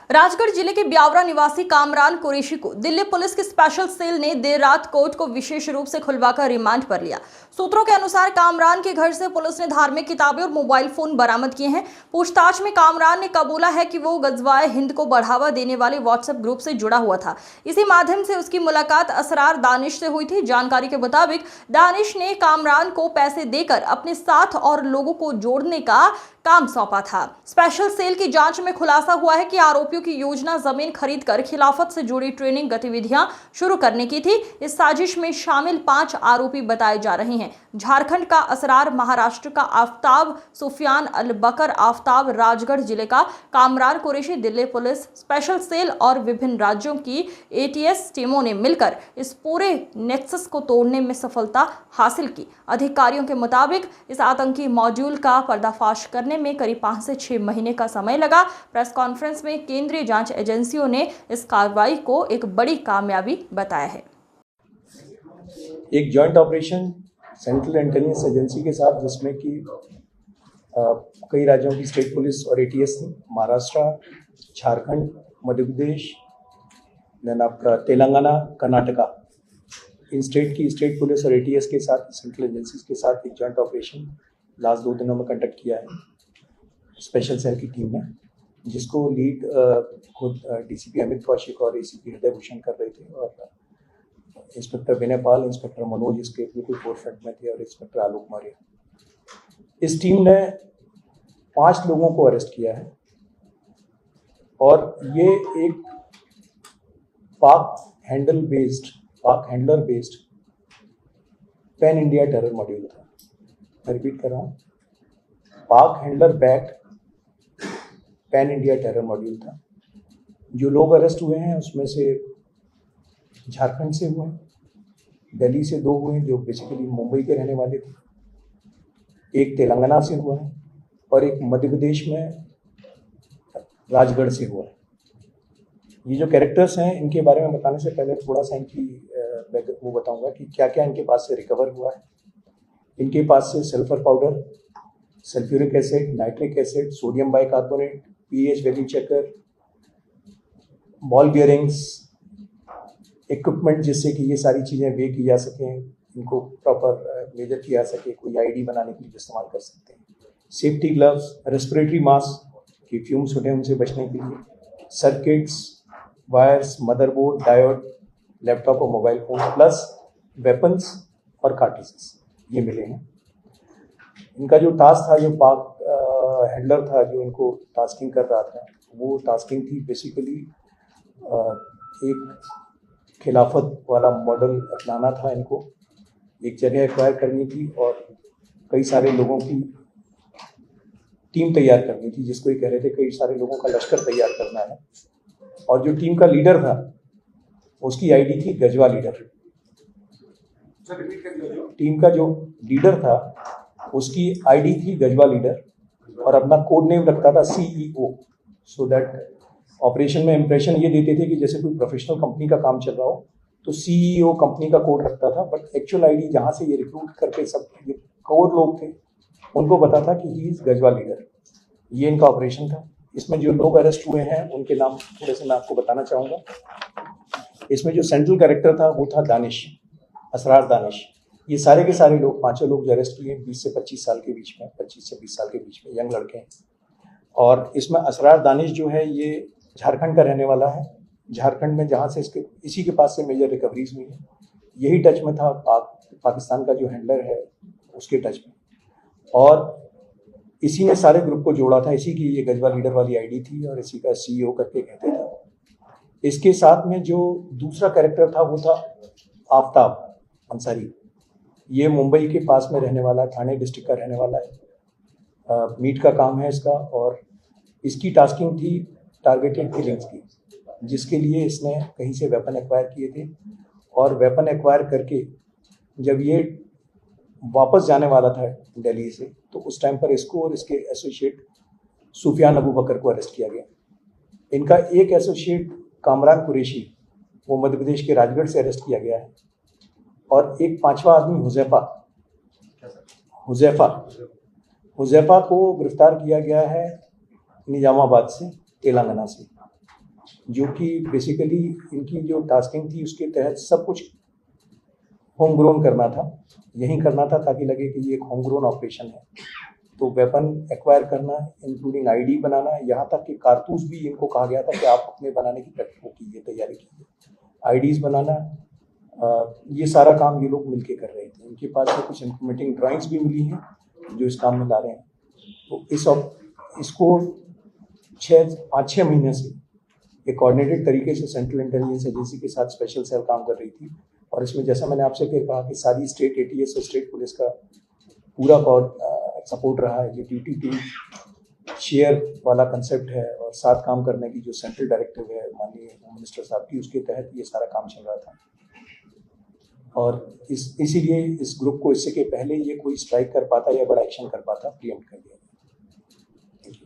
राजगढ़ जिले के ब्यावरा निवासी कामरान कुरैशी को दिल्ली पुलिस की स्पेशल सेल ने देर रात कोर्ट को विशेष रूप से खुलवाकर रिमांड पर लिया। सूत्रों के अनुसार कामरान के घर से पुलिस ने धार्मिक किताबें और मोबाइल फोन बरामद किए हैं। पूछताछ में कामरान ने कबूला है कि वो गज़वाए हिंद को बढ़ावा देने वाले व्हाट्सएप ग्रुप से जुड़ा हुआ था। इसी माध्यम से उसकी मुलाकात असरार दानिश से हुई थी। जानकारी के मुताबिक दानिश ने कामरान को पैसे देकर अपने साथ और लोगों को जोड़ने का काम सौंपा था। स्पेशल सेल की जांच में खुलासा हुआ है कि आरोपियों की योजना जमीन खरीदकर खिलाफत से जुड़ी ट्रेनिंग गतिविधियां शुरू करने की थी। इस साजिश में शामिल 5 आरोपी बताए जा रहे हैं। झारखंड का असरार, महाराष्ट्र का आफ्ताब, सुफियान अल बकर आफ्ताब, राजगढ़ जिले का Kamran Qureshi. Delhi police special cell और विभिन्न राज्यों की एटीएस टीमों ने मिलकर इस पूरे नेक्सस को तोड़ने में सफलता हासिल की। अधिकारियों के मुताबिक इस आतंकी मॉड्यूल का पर्दाफाश करने में करीब 5 से 6 महीने का समय लगा। प्रेस कॉन्फ्रेंस में केंद्रीय जांच एजेंसियों ने इस कार्रवाई को एक बड़ी कामयाबी बताया है। एक joint operation central intelligence agency के साथ, जिसमें कि कई राज्यों की स्टेट पुलिस और एटीएस थी, महाराष्ट्र, झारखंड, मध्य प्रदेश, देन आपका तेलंगाना, कर्नाटका, इन स्टेट की स्टेट पुलिस और एटीएस के साथ, सेंट्रल एजेंसीज के साथ एक जॉइंट ऑपरेशन लास्ट 2 दिनों में कंडक्ट किया है स्पेशल सेल की टीम ने, जिसको लीड खुद डीसीपी अमित कौशिक और एसीपी हृदय भूषण कर रहे थे, और इंस्पेक्टर विनय पाल, इंस्पेक्टर मनोज इसके बिल्कुल फोरफ्रंट में थे, और इंस्पेक्टर आलोक मौर्य। इस टीम ने 5 लोगों को अरेस्ट किया है, और ये एक पाक handler based pan India terror module था। मैं रिपीट कर रहा हूँ, पाक handler backed pan India terror module था। जो लोग अरेस्ट हुए हैं उसमें से झारखंड से हुए हैं, दिल्ली से 2 हुए हैं जो बेसिकली मुंबई के रहने वाले थे, एक तेलंगाना से हुआ है, और एक मध्य प्रदेश में राजगढ़ से हुआ है। ये जो कैरेक्टर्स हैं, इनके बारे में बताने से पहले थोड़ा सा इनकी वो बताऊंगा कि क्या क्या इनके पास से रिकवर हुआ है। इनके पास से sulphur powder, sulphuric acid, nitric acid, sodium bicarbonate, pH value checker, ball bearings, equipment जिससे कि ये सारी चीज़ें वे की जा सकें, इनको प्रॉपर मेजर किया जा सके, कोई आईडी बनाने के लिए इस्तेमाल कर सकते हैं। सेफ्टी ग्लव्स, रेस्पिरेटरी मास्क कि फ्यूम्स उठे उनसे बचने के लिए, circuits, wires, motherboard, diode, laptop और मोबाइल फोन, प्लस वेपन्स और कार्ट्रिजेस ये मिले हैं। इनका जो टास्क था, जो पाक हैंडलर था जो इनको टास्किंग कर रहा था, वो टास्किंग थी बेसिकली एक खिलाफत वाला मॉडल अपनाना था। इनको एक जगह एक्वायर करनी थी और कई सारे लोगों की टीम तैयार करनी थी, जिसको ये कह रहे थे कई सारे लोगों का लश्कर तैयार करना है। और जो टीम का लीडर था उसकी आईडी थी गजवा लीडर। टीम का जो लीडर था उसकी आईडी थी गजवा लीडर, और अपना कोड नेम रखता था सीईओ, सो दैट ऑपरेशन में इंप्रेशन ये देते थे कि जैसे कोई प्रोफेशनल कंपनी का काम चल रहा हो तो सीईओ कंपनी का कोड रखता था, बट एक्चुअल आईडी जहाँ से ये रिक्रूट करके सब ये कोर लोग थे उनको पता था कि ही इज गजवा लीडर। ये इनका ऑपरेशन था। इसमें जो लोग अरेस्ट हुए हैं उनके नाम थोड़े से मैं आपको बताना चाहूँगा। इसमें जो सेंट्रल कैरेक्टर था वो था दानिश, असरार दानिश। ये सारे के सारे लोग, 5 लोग जो अरेस्ट हुए 20 से 25 साल के बीच में, 25 से 20 साल के बीच में यंग लड़के हैं। और इसमें असरार दानिश जो है ये झारखंड का रहने वाला है। झारखंड में जहाँ से इसी के पास से मेजर रिकवरीज हुई है, यही टच में था पाकिस्तान का जो हैंडलर है उसके टच में, और इसी ने सारे ग्रुप को जोड़ा था। इसी की ये गजवा लीडर वाली आईडी थी और इसी का सीईओ करके कहते थे। इसके साथ में जो दूसरा कैरेक्टर था वो था आफ्ताब अंसारी। ये मुंबई के पास में रहने वाला, ठाणे डिस्ट्रिक्ट का रहने वाला है। मीट का काम है इसका, और इसकी टास्किंग थी टारगेटेड किलिंग्स की, जिसके लिए इसने कहीं से वेपन एक्वायर किए थे। और वेपन एक्वायर करके जब ये वापस जाने वाला था दिल्ली से, तो उस टाइम पर इसको और इसके एसोसिएट सुफियान अबू बकर को अरेस्ट किया गया। इनका एक एसोसिएट कामरान कुरैशी वो मध्य प्रदेश के राजगढ़ से अरेस्ट किया गया है, और एक 5वां आदमी हुजैफा को गिरफ्तार किया गया है निजामाबाद से, तेलंगाना से। जो कि बेसिकली इनकी जो टास्किंग थी उसके तहत सब कुछ होम ग्रोन करना था, यही करना था ताकि लगे कि ये एक होम ग्रोन ऑपरेशन है। तो वेपन एक्वायर करना, इंक्लूडिंग आईडी बनाना, यहाँ तक कि कारतूस भी इनको कहा गया था कि आप अपने बनाने की कीजिए, तैयारी कीजिए, आईडीज बनाना, ये सारा काम ये लोग मिलके कर रहे थे। इनके पास में कुछ इंप्लीमेंटिंग ड्राइंग्स भी मिली हैं जो इस काम में ला रहे हैं। तो इसको 5-6 महीने से एक कोऑर्डिनेटेड तरीके से सेंट्रल इंटेलिजेंस एजेंसी के साथ स्पेशल सेल काम कर रही थी। और इसमें जैसा मैंने आपसे फिर कहा कि सारी स्टेट एटीएस और स्टेट पुलिस का पूरा सपोर्ट रहा है। ये ड्यूटी टीम शेयर वाला कंसेप्ट है और साथ काम करने की जो सेंट्रल डायरेक्टिव है माननीय होम मिनिस्टर साहब की, उसके तहत ये सारा काम चल रहा था। और इसीलिए इस ग्रुप को इससे के पहले ये कोई स्ट्राइक कर पाता या बड़ा एक्शन कर पाता, प्रीएम्प्ट कर दिया।